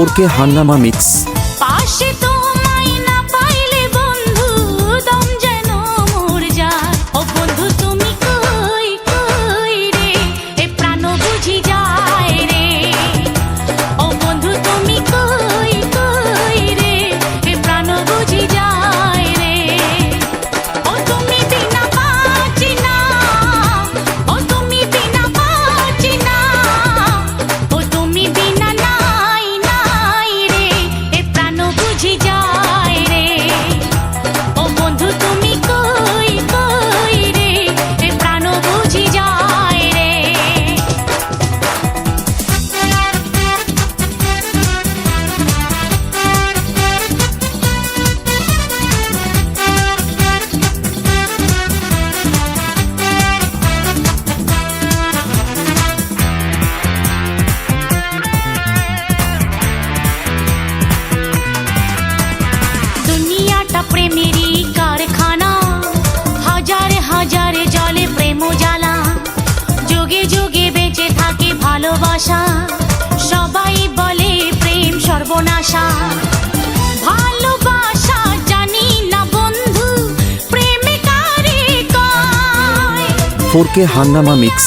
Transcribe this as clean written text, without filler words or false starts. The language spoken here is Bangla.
4K হাঙ্গামা মিক্স। পাশে তোমায় না পাইলে বন্ধু দম যেন মোর যায়। ও বন্ধু তুমি কই কই রে, এ প্রাণ বুঝি যায় রে। ও বন্ধু তুমি কই কই রে, এ প্রাণ বুঝি যায় রে। ও তুমি বিনা বাঁচি না, ও তুমি বিনা বাঁচি না, ও তুমি বিনা নাই নাই রে, এ প্রাণ বুঝি যায় রে। ও বন্ধু তুমি কই কই রে, এ প্রাণ বুঝি যায় রে। দুনিয়াটা প্রেমেরই কারখানা, হাজারে হাজারে জলে প্রেম জ্বালা। যুগে যুগে বেঁচে থাকে ভালোবাসা, সবাই বলে প্রেম সর্বনাশা। ভালোবাসা জানি না বন্ধু, প্রেমে কারে কয়। 4K হাঙ্গামা মিক্স।